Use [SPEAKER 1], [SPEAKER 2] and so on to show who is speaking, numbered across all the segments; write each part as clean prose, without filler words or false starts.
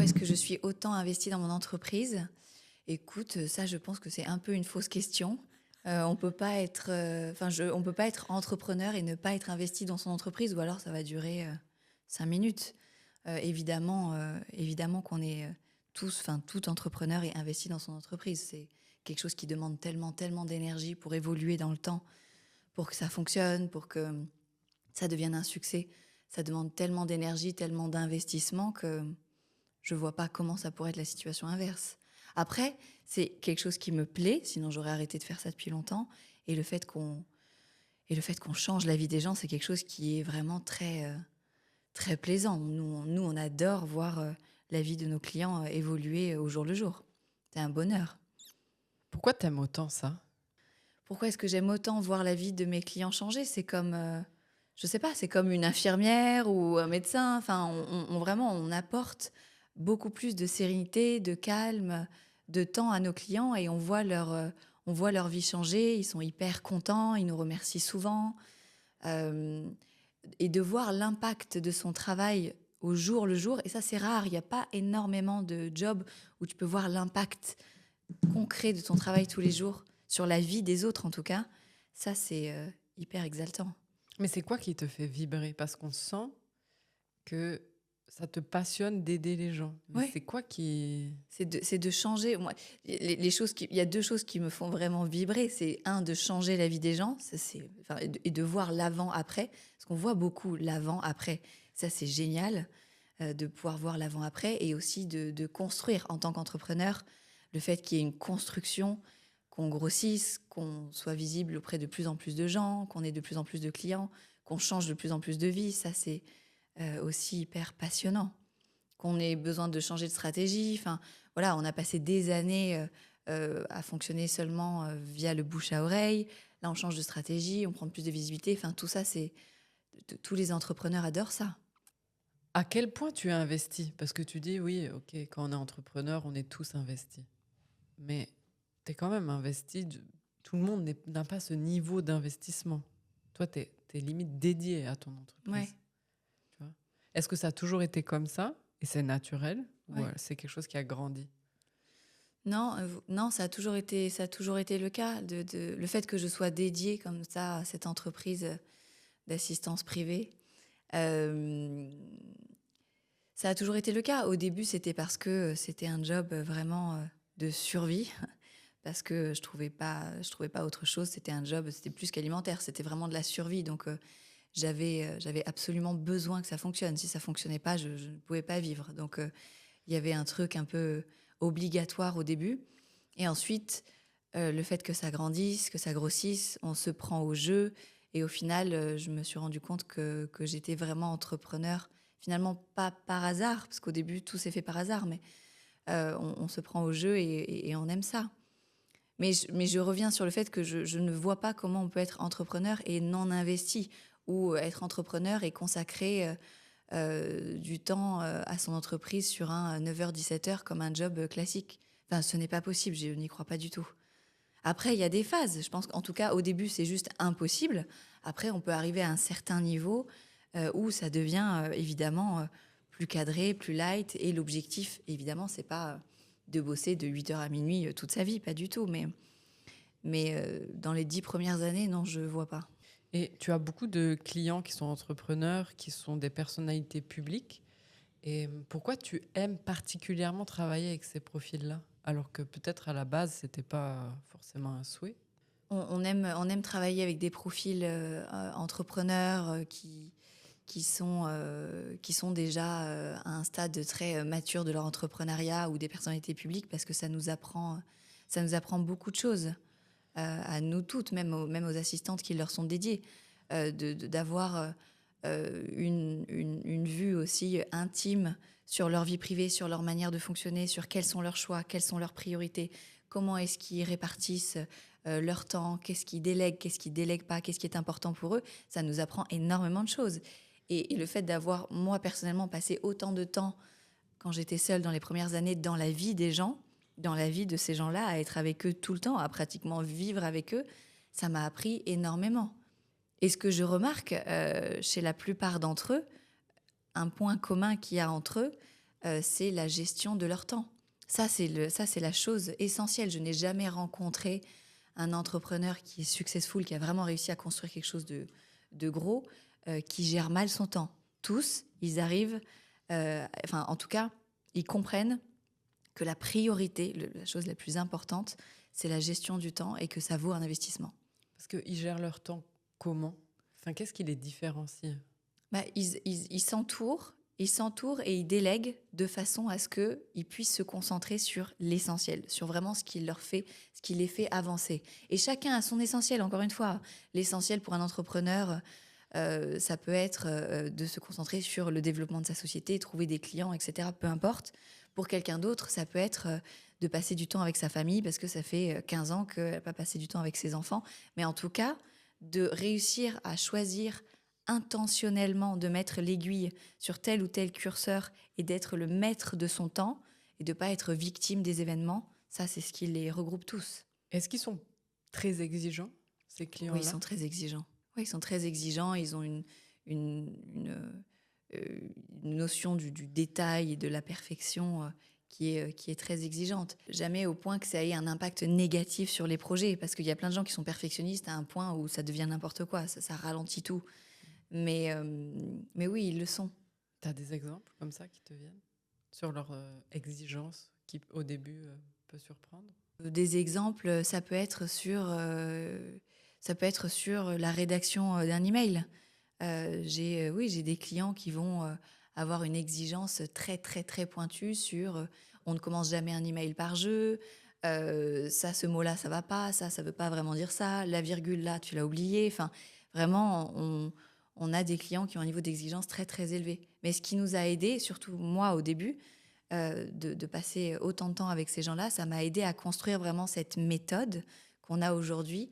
[SPEAKER 1] Pourquoi est-ce que je suis autant investie dans mon entreprise? Écoute, ça, je pense que c'est un peu une fausse question. On peut pas être, on peut pas être entrepreneur et ne pas être investi dans son entreprise, ou alors ça va durer 5 minutes. Évidemment qu'on est tous, enfin tout entrepreneur est investi dans son entreprise. C'est quelque chose qui demande tellement, tellement d'énergie pour évoluer dans le temps, pour que ça fonctionne, pour que ça devienne un succès. Ça demande tellement d'énergie, tellement d'investissement que je vois pas comment ça pourrait être la situation inverse. Après, c'est quelque chose qui me plaît, sinon j'aurais arrêté de faire ça depuis longtemps. Et le fait qu'on change la vie des gens, c'est quelque chose qui est vraiment très plaisant. Nous, on adore voir la vie de nos clients évoluer au jour le jour. C'est un bonheur.
[SPEAKER 2] Pourquoi t'aimes autant ça?
[SPEAKER 1] Pourquoi est-ce que j'aime autant voir la vie de mes clients changer? C'est comme, je sais pas, c'est comme une infirmière ou un médecin. Enfin, vraiment, on apporte beaucoup plus de sérénité, de calme, de temps à nos clients et on voit leur vie changer. Ils sont hyper contents, ils nous remercient souvent. Euh, et de voir l'impact de son travail au jour le jour, et ça c'est rare, il n'y a pas énormément de jobs où tu peux voir l'impact concret de ton travail tous les jours, sur la vie des autres en tout cas, ça c'est hyper exaltant.
[SPEAKER 2] Mais c'est quoi qui te fait vibrer? Parce qu'on sent que ça te passionne d'aider les gens. Mais
[SPEAKER 1] Ouais,
[SPEAKER 2] c'est quoi qui...
[SPEAKER 1] c'est de changer. Moi, il y a deux choses qui me font vraiment vibrer. C'est un, de changer la vie des gens, et de voir l'avant-après. Parce qu'on voit beaucoup l'avant-après. Ça, c'est génial de pouvoir voir l'avant-après et aussi de construire en tant qu'entrepreneur. Le fait qu'il y ait une construction, qu'on grossisse, qu'on soit visible auprès de plus en plus de gens, qu'on ait de plus en plus de clients, qu'on change de plus en plus de vies, ça, c'est aussi hyper passionnant, qu'on ait besoin de changer de stratégie. Enfin, voilà, on a passé des années à fonctionner seulement via le bouche à oreille. Là, on change de stratégie, on prend plus de visibilité. Enfin, tout ça, tous les entrepreneurs adorent ça.
[SPEAKER 2] À quel point tu es investi? Parce que tu dis, oui, ok, quand on est entrepreneur, on est tous investis. Mais tu es quand même investi. Tout le monde n'a pas ce niveau d'investissement. Toi, tu es limite dédié à ton
[SPEAKER 1] Ouais,
[SPEAKER 2] entreprise. Tu vois. Est-ce que ça a toujours été comme ça et c'est naturel ou
[SPEAKER 1] ouais.
[SPEAKER 2] c'est quelque chose qui a grandi?
[SPEAKER 1] Non, non, ça a toujours été le cas. Le fait que je sois dédiée comme ça à cette entreprise d'assistance privée, euh, ça a toujours été le cas. Au début, c'était parce que c'était un job vraiment de survie. Parce que je trouvais pas autre chose. C'était un job, c'était plus qu'alimentaire, c'était vraiment de la survie. Donc j'avais absolument besoin que ça fonctionne. Si ça fonctionnait pas, je ne pouvais pas vivre. Donc il y avait un truc un peu obligatoire au début. Et ensuite, le fait que ça grandisse, que ça grossisse, on se prend au jeu. Et au final, je me suis rendu compte que j'étais vraiment entrepreneur. Finalement, pas par hasard, parce qu'au début, tout s'est fait par hasard, mais on se prend au jeu et on aime ça. Mais je reviens sur le fait que je ne vois pas comment on peut être entrepreneur et non investi, ou être entrepreneur et consacrer du temps à son entreprise sur un 9h-17h comme un job classique. Enfin, ce n'est pas possible, je n'y crois pas du tout. Après, il y a des phases. Je pense qu'en tout cas, au début, c'est juste impossible. Après, on peut arriver à un certain niveau où ça devient évidemment plus cadré, plus light. Et l'objectif, évidemment, c'est pas de bosser de 8h à minuit toute sa vie, pas du tout. Mais dans les 10 premières années, non, je vois pas.
[SPEAKER 2] Et tu as beaucoup de clients qui sont entrepreneurs, qui sont des personnalités publiques. Et pourquoi tu aimes particulièrement travailler avec ces profils-là? Alors que peut-être à la base, c'était pas forcément un souhait.
[SPEAKER 1] On aime travailler avec des profils entrepreneurs qui sont déjà à un stade très mature de leur entrepreneuriat, ou des personnalités publiques, parce que ça nous apprend beaucoup de choses à nous toutes, même aux assistantes qui leur sont dédiées, d'avoir une vue aussi intime sur leur vie privée, sur leur manière de fonctionner, sur quels sont leurs choix, quelles sont leurs priorités, comment est-ce qu'ils répartissent leur temps, qu'est-ce qu'ils délèguent pas, qu'est-ce qui est important pour eux. Ça nous apprend énormément de choses. Et le fait d'avoir, moi personnellement, passé autant de temps quand j'étais seule dans les premières années dans la vie des gens, dans la vie de ces gens-là, à être avec eux tout le temps, à pratiquement vivre avec eux, ça m'a appris énormément. Et ce que je remarque chez la plupart d'entre eux, un point commun qu'il y a entre eux, c'est la gestion de leur temps. Ça, c'est la chose essentielle. Je n'ai jamais rencontré un entrepreneur qui est successful, qui a vraiment réussi à construire quelque chose de gros, qui gère mal son temps. Tous, ils arrivent, enfin, en tout cas, ils comprennent que la priorité, la chose la plus importante, c'est la gestion du temps et que ça vaut un investissement.
[SPEAKER 2] Parce qu'ils gèrent leur temps comment? Enfin, qu'est-ce qui les différencie?
[SPEAKER 1] Bah, ils s'entourent et ils délèguent de façon à ce qu'ils puissent se concentrer sur l'essentiel, sur vraiment ce qui leur fait, ce qui les fait avancer. Et chacun a son essentiel, encore une fois. L'essentiel pour un entrepreneur, ça peut être de se concentrer sur le développement de sa société, trouver des clients, etc. Peu importe. Pour quelqu'un d'autre, ça peut être de passer du temps avec sa famille parce que ça fait 15 ans qu'elle n'a pas passé du temps avec ses enfants. Mais en tout cas, de réussir à choisir intentionnellement, de mettre l'aiguille sur tel ou tel curseur et d'être le maître de son temps et de ne pas être victime des événements, ça, c'est ce qui les regroupe tous.
[SPEAKER 2] Est-ce qu'ils sont très exigeants, ces
[SPEAKER 1] Oui, ils
[SPEAKER 2] clients-là?
[SPEAKER 1] sont très exigeants. Oui, ils sont très exigeants. Ils ont une, une notion du détail et de la perfection qui est très exigeante. Jamais au point que ça ait un impact négatif sur les projets, parce qu'il y a plein de gens qui sont perfectionnistes à un point où ça devient n'importe quoi, ça ralentit tout. Mais oui, ils le sont.
[SPEAKER 2] Tu as des exemples comme ça qui te viennent sur leur exigence qui, au début, peut surprendre?
[SPEAKER 1] Des exemples, ça peut être sur la rédaction d'un email. J'ai des clients qui vont avoir une exigence très, très, très pointue sur on ne commence jamais un email par jeu, ça, ce mot-là, ça va pas, ça veut pas vraiment dire ça, la virgule là, tu l'as oublié. Enfin, vraiment, on a des clients qui ont un niveau d'exigence très, très élevé. Mais ce qui nous a aidé, surtout moi au début, de passer autant de temps avec ces gens-là, ça m'a aidé à construire vraiment cette méthode qu'on a aujourd'hui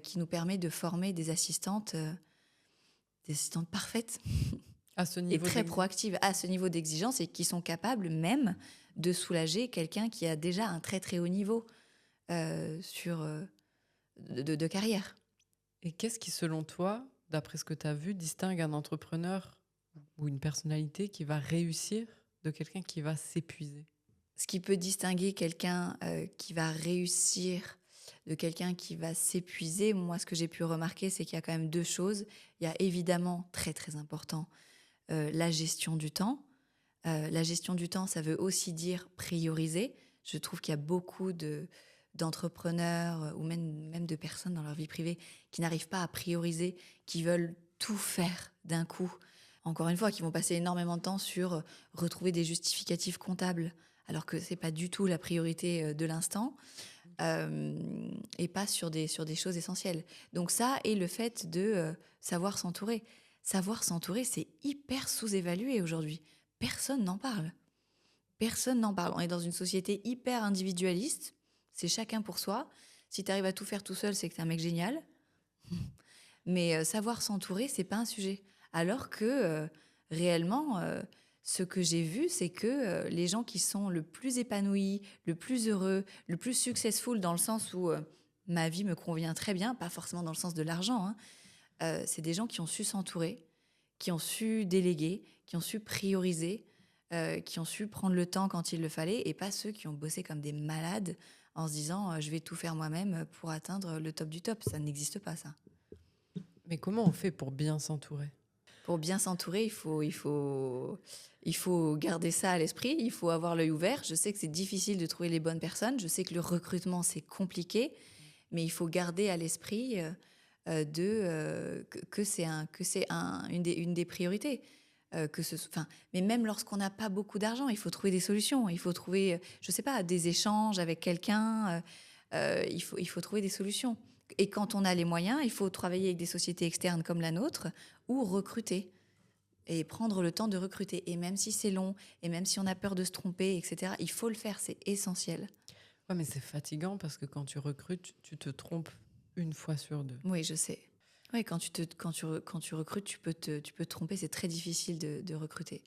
[SPEAKER 1] qui nous permet de former des assistantes parfaites
[SPEAKER 2] À ce
[SPEAKER 1] et
[SPEAKER 2] niveau
[SPEAKER 1] très
[SPEAKER 2] d'exigence?
[SPEAKER 1] proactives à ce niveau d'exigence et qui sont capables même de soulager quelqu'un qui a déjà un très très haut niveau de carrière.
[SPEAKER 2] Et qu'est-ce qui, selon toi, d'après ce que tu as vu, distingue un entrepreneur ou une personnalité qui va réussir de quelqu'un qui va s'épuiser?
[SPEAKER 1] Ce qui peut distinguer quelqu'un qui va réussir de quelqu'un qui va s'épuiser, moi, ce que j'ai pu remarquer, c'est qu'il y a quand même deux choses. Il y a évidemment, très très important, la gestion du temps. La gestion du temps, ça veut aussi dire prioriser. Je trouve qu'il y a beaucoup d'entrepreneurs ou même de personnes dans leur vie privée qui n'arrivent pas à prioriser, qui veulent tout faire d'un coup. Encore une fois, qui vont passer énormément de temps sur retrouver des justificatifs comptables, alors que c'est pas du tout la priorité de l'instant, et pas sur des choses essentielles. Donc ça, et le fait de savoir s'entourer. Savoir s'entourer, c'est hyper sous-évalué aujourd'hui. Personne n'en parle. Personne n'en parle. On est dans une société hyper individualiste. C'est chacun pour soi. Si tu arrives à tout faire tout seul, c'est que t'es un mec génial. Mais savoir s'entourer, c'est pas un sujet. Alors que réellement, ce que j'ai vu, c'est que les gens qui sont le plus épanouis, le plus heureux, le plus successful dans le sens où ma vie me convient très bien, pas forcément dans le sens de l'argent, hein, c'est des gens qui ont su s'entourer, qui ont su déléguer, qui ont su prioriser, qui ont su prendre le temps quand il le fallait, et pas ceux qui ont bossé comme des malades en se disant je vais tout faire moi-même pour atteindre le top du top. Ça n'existe pas, ça.
[SPEAKER 2] Mais comment on fait pour bien s'entourer?
[SPEAKER 1] Pour bien s'entourer, il faut garder ça à l'esprit, il faut avoir l'œil ouvert. Je sais que c'est difficile de trouver les bonnes personnes, je sais que le recrutement, c'est compliqué, mais il faut garder à l'esprit que une des priorités. Mais même lorsqu'on n'a pas beaucoup d'argent, il faut trouver des solutions. Il faut trouver, je sais pas, des échanges avec quelqu'un. Il faut trouver des solutions. Et quand on a les moyens, il faut travailler avec des sociétés externes comme la nôtre ou recruter et prendre le temps de recruter. Et même si c'est long, et même si on a peur de se tromper, etc., il faut le faire, c'est essentiel.
[SPEAKER 2] Ouais, mais c'est fatigant parce que quand tu recrutes, tu te trompes une fois sur deux.
[SPEAKER 1] Oui, je sais. Oui, quand tu recrutes, tu peux te tromper, c'est très difficile de recruter.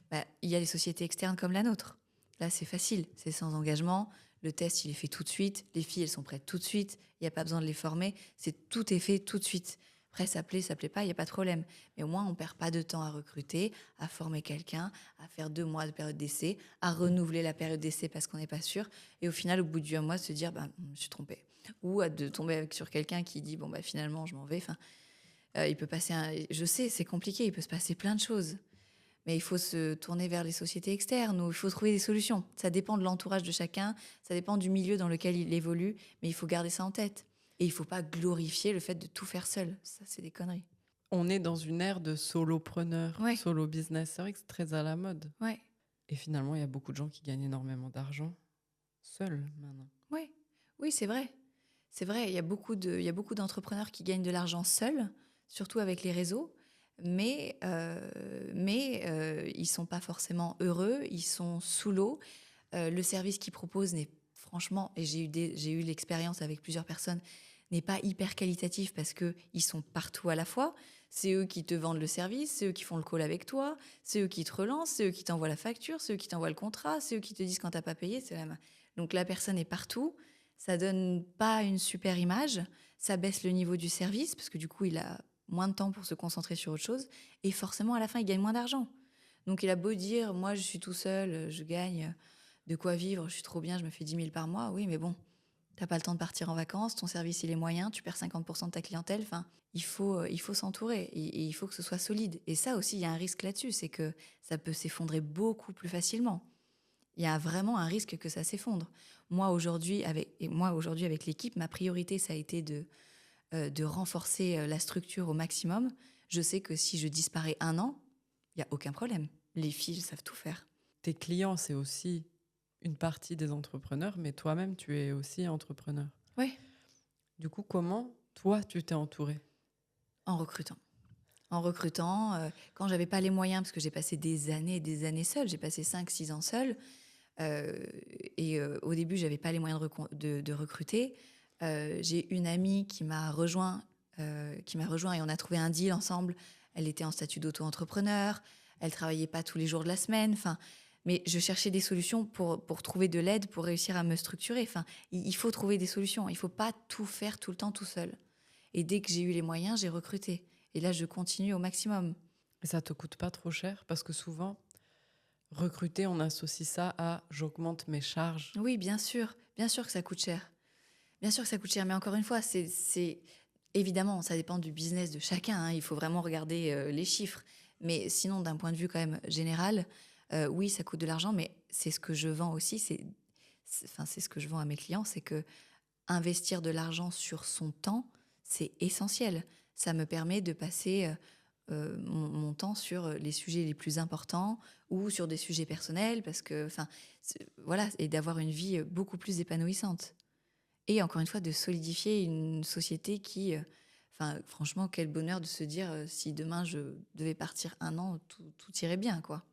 [SPEAKER 1] Bah, il y a les sociétés externes comme la nôtre. Là, c'est facile, c'est sans engagement. Le test, il est fait tout de suite. Les filles, elles sont prêtes tout de suite. Il n'y a pas besoin de les former. Tout est fait tout de suite. Après, ça plaît pas, il y a pas de problème. Mais au moins, on perd pas de temps à recruter, à former quelqu'un, à faire 2 mois de période d'essai, à renouveler la période d'essai parce qu'on n'est pas sûr et au final, au bout du 1 mois, se dire: «Bah, je me suis trompé» ou de tomber sur quelqu'un qui dit: «Bon, bah, finalement, je m'en vais». Enfin, il peut passer un je sais, c'est compliqué, il peut se passer plein de choses. Mais il faut se tourner vers les sociétés externes ou il faut trouver des solutions. Ça dépend de l'entourage de chacun, ça dépend du milieu dans lequel il évolue, mais il faut garder ça en tête. Et il faut pas glorifier le fait de tout faire seul. Ça, c'est des conneries.
[SPEAKER 2] On est dans une ère de solopreneur,
[SPEAKER 1] Ouais,
[SPEAKER 2] solo business. C'est vrai que c'est très à la mode.
[SPEAKER 1] ouais,
[SPEAKER 2] Et finalement, il y a beaucoup de gens qui gagnent énormément d'argent seuls maintenant.
[SPEAKER 1] ouais. Oui, c'est vrai. C'est vrai, il y a beaucoup d'entrepreneurs qui gagnent de l'argent seuls, surtout avec les réseaux, mais ils sont pas forcément heureux, ils sont sous l'eau. Le service qu'ils proposent n'est franchement, et j'ai eu l'expérience avec plusieurs personnes, n'est pas hyper qualitatif parce que ils sont partout à la fois. C'est eux qui te vendent le service, c'est eux qui font le call avec toi, c'est eux qui te relancent, c'est eux qui t'envoient la facture, c'est eux qui t'envoient le contrat, c'est eux qui te disent quand t'as pas payé. Donc la personne est partout. Ça donne pas une super image. Ça baisse le niveau du service parce que du coup il a moins de temps pour se concentrer sur autre chose et forcément à la fin il gagne moins d'argent. Donc il a beau dire moi je suis tout seul, je gagne de quoi vivre, je suis trop bien, je me fais 10 000 par mois. Oui, mais bon, t'as pas le temps de partir en vacances, ton service il est moyen, tu perds 50% de ta clientèle. Enfin, il faut s'entourer et il faut que ce soit solide. Et ça aussi, il y a un risque là-dessus, c'est que ça peut s'effondrer beaucoup plus facilement. Il y a vraiment un risque que ça s'effondre. Moi, aujourd'hui, avec l'équipe, ma priorité, ça a été de renforcer la structure au maximum. Je sais que si je disparais 1 an, il n'y a aucun problème. Les filles savent tout faire.
[SPEAKER 2] Tes clients, c'est aussi une partie des entrepreneurs, mais toi-même, tu es aussi entrepreneur.
[SPEAKER 1] Oui.
[SPEAKER 2] Du coup, comment toi, tu t'es entouré?
[SPEAKER 1] En recrutant. En recrutant, quand j'avais pas les moyens, parce que j'ai passé des années et des années seule, j'ai passé 5, 6 ans seule. Au début, j'avais pas les moyens de recruter. J'ai une amie qui m'a rejoint et on a trouvé un deal ensemble. Elle était en statut d'auto-entrepreneur, elle travaillait pas tous les jours de la semaine. Enfin, mais je cherchais des solutions pour trouver de l'aide, pour réussir à me structurer. Enfin, il faut trouver des solutions. Il faut pas tout faire tout le temps tout seul. Et dès que j'ai eu les moyens, j'ai recruté. Et là, je continue au maximum.
[SPEAKER 2] Et ça te coûte pas trop cher? Parce que souvent, recruter, on associe ça à j'augmente mes charges.
[SPEAKER 1] Oui, bien sûr que ça coûte cher. Bien sûr que ça coûte cher, mais encore une fois, évidemment, ça dépend du business de chacun, hein. Il faut vraiment regarder les chiffres. Mais sinon, d'un point de vue quand même général, oui, ça coûte de l'argent, mais c'est ce que je vends aussi. Enfin, c'est ce que je vends à mes clients, c'est que investir de l'argent sur son temps, c'est essentiel. Ça me permet de passer mon temps sur les sujets les plus importants ou sur des sujets personnels, parce que, enfin, voilà, et d'avoir une vie beaucoup plus épanouissante. Et encore une fois, de solidifier une société qui, enfin, franchement, quel bonheur de se dire si demain je devais partir 1 an, tout irait bien, quoi.